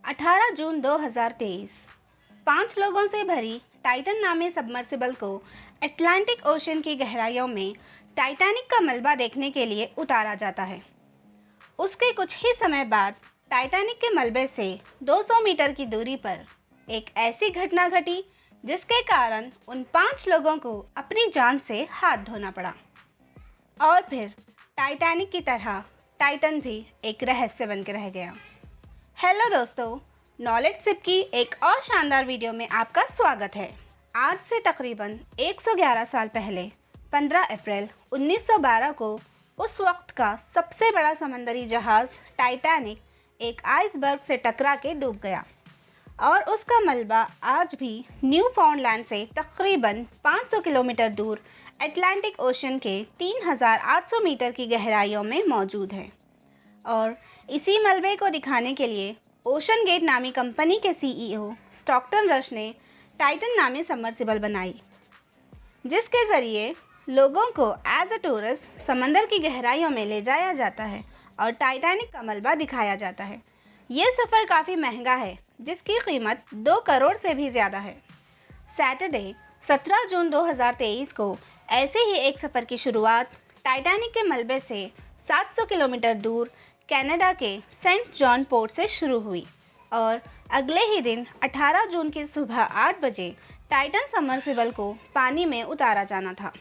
18 जून 2023 5 लोगों से भरी टाइटन नामी सबमर्सिबल को अटलांटिक ओशन की गहराइयों में टाइटैनिक का मलबा देखने के लिए उतारा जाता है। उसके कुछ ही समय बाद टाइटैनिक के मलबे से 200 मीटर की दूरी पर एक ऐसी घटना घटी जिसके कारण उन 5 लोगों को अपनी जान से हाथ धोना पड़ा। और फिर टाइटैनिक की तरह टाइटन भी एक रहस्य बनकर रह गया। हेलो दोस्तों, नॉलेज सिप की एक और शानदार वीडियो में आपका स्वागत है। आज से तकरीबन 111 साल पहले 15 अप्रैल 1912 को उस वक्त का सबसे बड़ा समंदरी जहाज़ टाइटैनिक एक आइसबर्ग से टकरा के डूब गया और उसका मलबा आज भी न्यू फाउंडलैंड से तकरीबन 500 किलोमीटर दूर अटलांटिक ओशन के 3800 मीटर की गहराइयों में मौजूद है। और इसी मलबे को दिखाने के लिए ओशन गेट नामी कंपनी के सीईओ स्टॉकटन रश ने टाइटन नामी सबमर्सिबल बनाई, जिसके ज़रिए लोगों को एज अ टूरिस्ट समंदर की गहराइयों में ले जाया जाता है और टाइटैनिक का मलबा दिखाया जाता है। ये सफ़र काफ़ी महंगा है, जिसकी कीमत 2 करोड़ से भी ज़्यादा है। सैटरडे 17 जून 2023 को ऐसे ही एक सफ़र की शुरुआत टाइटैनिक के मलबे से 700 किलोमीटर दूर कनाडा के सेंट जॉन पोर्ट से शुरू हुई और अगले ही दिन 18 जून की सुबह 8 बजे टाइटन सबमर्सिबल को पानी में उतारा जाना था।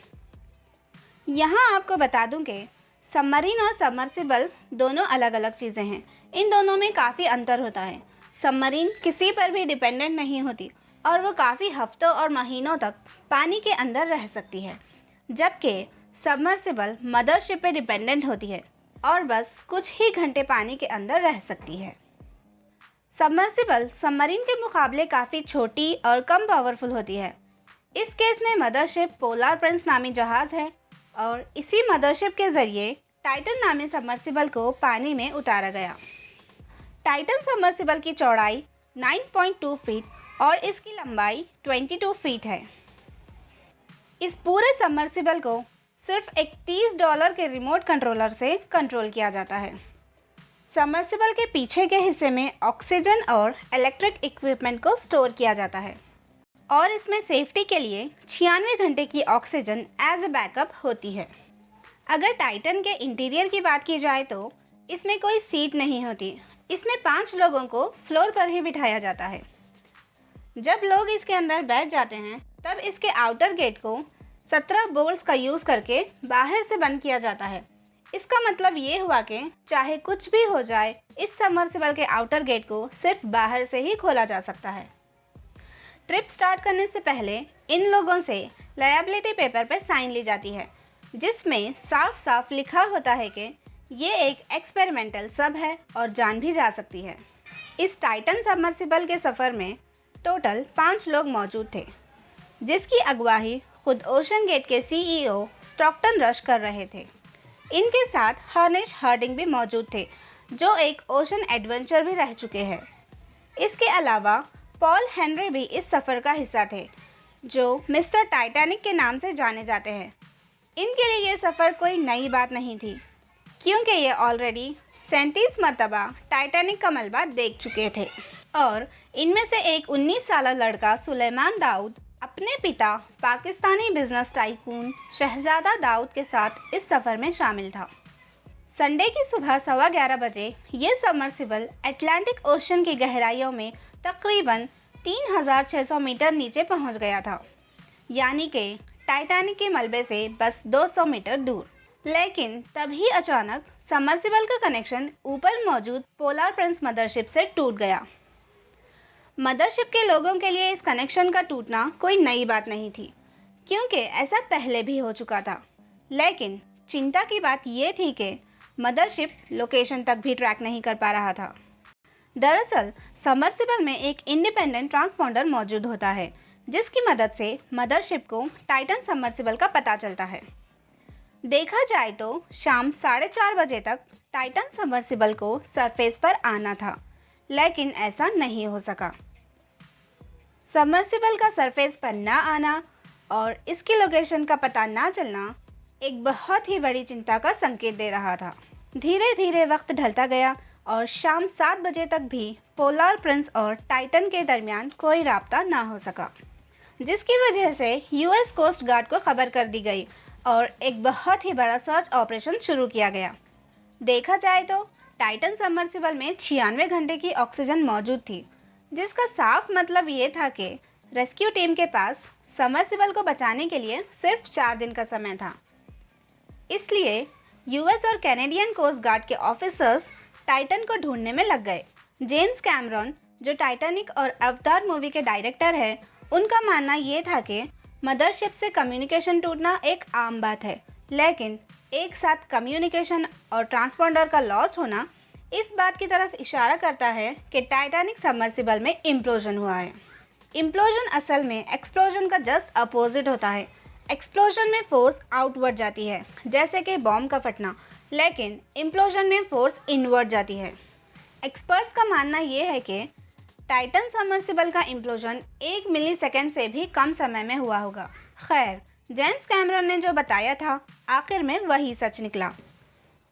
यहाँ आपको बता दूं कि सबमरीन और सबमर्सिबल दोनों अलग अलग चीज़ें हैं। इन दोनों में काफ़ी अंतर होता है। सबमरीन किसी पर भी डिपेंडेंट नहीं होती और वो काफ़ी हफ्तों और महीनों तक पानी के अंदर रह सकती है, जबकि सबमर्सिबल मदरशिप पे डिपेंडेंट होती है और बस कुछ ही घंटे पानी के अंदर रह सकती है। सबमर्सिबल सबमरीन के मुकाबले काफ़ी छोटी और कम पावरफुल होती है। इस केस में मदरशिप पोलर प्रिंस नामी जहाज़ है और इसी मदरशिप के ज़रिए टाइटन नामी सबमर्सिबल को पानी में उतारा गया। टाइटन सबमर्सिबल की चौड़ाई 9.2 फीट और इसकी लंबाई 22 फीट है। इस पूरे सबमर्सिबल को सिर्फ एक $30 के रिमोट कंट्रोलर से कंट्रोल किया जाता है। सबमर्सिबल के पीछे के हिस्से में ऑक्सीजन और इलेक्ट्रिक इक्विपमेंट को स्टोर किया जाता है और इसमें सेफ्टी के लिए 96 घंटे की ऑक्सीजन एज ए बैकअप होती है। अगर टाइटन के इंटीरियर की बात की जाए तो इसमें कोई सीट नहीं होती। इसमें 5 लोगों को फ्लोर पर ही बिठाया जाता है। जब लोग इसके अंदर बैठ जाते हैं तब इसके आउटर गेट को 17 बोल्ट्स का यूज़ करके बाहर से बंद किया जाता है। इसका मतलब ये हुआ कि चाहे कुछ भी हो जाए, इस सबमर्सिबल के आउटर गेट को सिर्फ बाहर से ही खोला जा सकता है। ट्रिप स्टार्ट करने से पहले इन लोगों से लायबिलिटी पेपर पर साइन ली जाती है, जिसमें साफ साफ लिखा होता है कि ये एक एक्सपेरिमेंटल सब है और जान भी जा सकती है। इस टाइटन सबमर्सिबल के सफ़र में टोटल 5 लोग मौजूद थे, जिसकी अगुवाई खुद ओशन गेट के सीईओ स्टॉकटन रश कर रहे थे। इनके साथ हर्निश हार्डिंग भी मौजूद थे, जो एक ओशन एडवेंचर भी रह चुके हैं। इसके अलावा पॉल हेनरी भी इस सफ़र का हिस्सा थे, जो मिस्टर टाइटैनिक के नाम से जाने जाते हैं। इनके लिए ये सफ़र कोई नई बात नहीं थी, क्योंकि ये ऑलरेडी 37 मरतबा टाइटैनिक का मलबा देख चुके थे। और इनमें से एक 19 साल लड़का सुलेमान दाऊद अपने पिता पाकिस्तानी बिजनेस टाइकून शहजादा दाऊद के साथ इस सफ़र में शामिल था। संडे की सुबह 11:15 बजे ये सबमर्सिबल अटलांटिक ओशन की गहराइयों में तकरीबन 3600 मीटर नीचे पहुंच गया था, यानी कि टाइटैनिक के मलबे से बस 200 मीटर दूर। लेकिन तभी अचानक सबमर्सिबल का कनेक्शन ऊपर मौजूद पोलर प्रिंस मदरशिप से टूट गया। मदरशिप के लोगों के लिए इस कनेक्शन का टूटना कोई नई बात नहीं थी, क्योंकि ऐसा पहले भी हो चुका था। लेकिन चिंता की बात यह थी कि मदरशिप लोकेशन तक भी ट्रैक नहीं कर पा रहा था। दरअसल सबमर्सिबल में एक इंडिपेंडेंट ट्रांसपॉन्डर मौजूद होता है, जिसकी मदद से मदरशिप को टाइटन सबमर्सिबल का पता चलता है। देखा जाए तो शाम 4:30 बजे तक टाइटन सबमर्सिबल को सरफेस पर आना था, लेकिन ऐसा नहीं हो सका। सबमर्सिबल का सरफेस पर ना आना और इसकी लोकेशन का पता ना चलना एक बहुत ही बड़ी चिंता का संकेत दे रहा था। धीरे धीरे वक्त ढलता गया और शाम 7 बजे तक भी पोलार प्रिंस और टाइटन के दरमियान कोई राब्ता ना हो सका, जिसकी वजह से यूएस कोस्ट गार्ड को खबर कर दी गई और एक बहुत ही बड़ा सर्च ऑपरेशन शुरू किया गया। देखा जाए तो टाइटन सबमर्सिबल में 96 घंटे की ऑक्सीजन मौजूद थी, जिसका साफ मतलब ये था कि रेस्क्यू टीम के पास सबमर्सिबल को बचाने के लिए सिर्फ 4 दिन का समय था। इसलिए यूएस और कैनेडियन कोस्ट गार्ड के ऑफिसर्स टाइटन को ढूंढने में लग गए। जेम्स कैमरॉन, जो टाइटैनिक और अवतार मूवी के डायरेक्टर है, उनका मानना ये था कि मदरशिप से कम्युनिकेशन टूटना एक आम बात है, लेकिन एक साथ कम्युनिकेशन और ट्रांसपोंडर का लॉस होना इस बात की तरफ इशारा करता है कि टाइटैनिक सबमर्सिबल में इम्प्लोजन हुआ है। इम्प्लोजन असल में एक्सप्लोजन का जस्ट अपोजिट होता है। एक्सप्लोजन में फोर्स आउटवर्ड जाती है, जैसे कि बॉम्ब का फटना, लेकिन इम्प्लोजन में फोर्स इनवर्ड जाती है। एक्सपर्ट्स का मानना ये है कि टाइटन सबमर्सिबल का इम्प्लोजन 1 मिलीसेकंड से भी कम समय में हुआ होगा। खैर, जेम्स कैमरॉन ने जो बताया था, आखिर में वही सच निकला।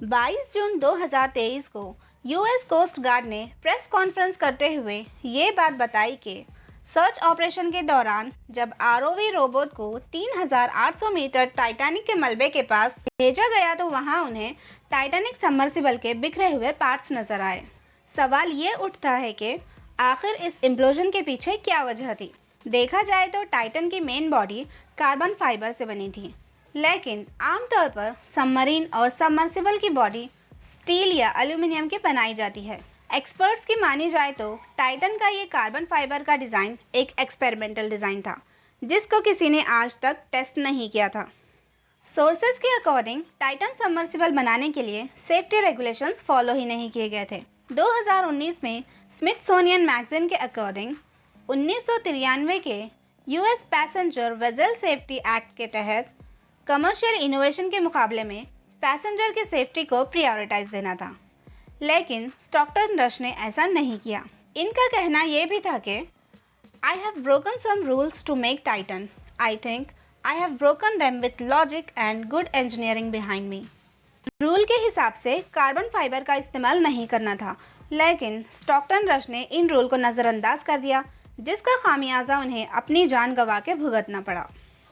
22 जून 2023 को यूएस कोस्ट गार्ड ने प्रेस कॉन्फ्रेंस करते हुए ये बात बताई कि सर्च ऑपरेशन के दौरान जब आरओवी रोबोट को 3800 मीटर टाइटैनिक के मलबे के पास भेजा गया तो वहां उन्हें टाइटैनिक सबमर्सिबल के बिखरे हुए पार्ट्स नजर आए। सवाल ये उठता है कि आखिर इस इम्प्लोजन के पीछे क्या वजह थी। देखा जाए तो टाइटन की मेन बॉडी कार्बन फाइबर से बनी थी, लेकिन आमतौर पर सबमरीन और सबमर्सिबल की बॉडी स्टील या एल्यूमिनियम की बनाई जाती है। एक्सपर्ट्स की मानी जाए तो टाइटन का ये कार्बन फाइबर का डिज़ाइन एक एक्सपेरिमेंटल डिज़ाइन था, जिसको किसी ने आज तक टेस्ट नहीं किया था। सोर्सेज के अकॉर्डिंग टाइटन सबमर्सिबल बनाने के लिए सेफ्टी रेगुलेशंस फॉलो ही नहीं किए गए थे। 2019 में स्मिथसोनियन मैगजीन के अकॉर्डिंग 1993 के US passenger vessel safety act के तहत कमर्शियल इनोवेशन के मुकाबले में पैसेंजर की सेफ्टी को प्रायोरिटाइज देना था, लेकिन स्टॉकटन रश ने ऐसा नहीं किया। इनका कहना यह भी था कि I have broken some rules to make Titan. I think I have broken them with logic and good engineering behind me. Rule के हिसाब से कार्बन फाइबर का इस्तेमाल नहीं करना था, लेकिन स्टॉकटन रश ने इन रूल को नज़रअंदाज कर दिया, जिसका खामियाजा उन्हें अपनी जान गंवा के भुगतना पड़ा।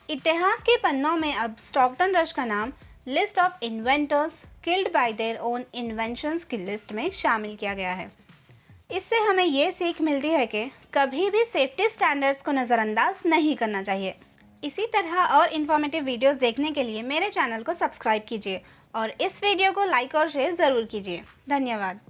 इतिहास के पन्नों में अब स्टॉकटन रश का नाम list of inventors killed by their own inventions की लिस्ट में शामिल किया गया है। इससे हमें ये सीख मिलती है कि कभी भी सेफ्टी स्टैंडर्ड्स को नज़रअंदाज नहीं करना चाहिए। इसी तरह और इन्फॉर्मेटिव वीडियोस देखने के लिए मेरे चैनल को सब्सक्राइब कीजिए और इस वीडियो को लाइक और शेयर ज़रूर कीजिए। धन्यवाद।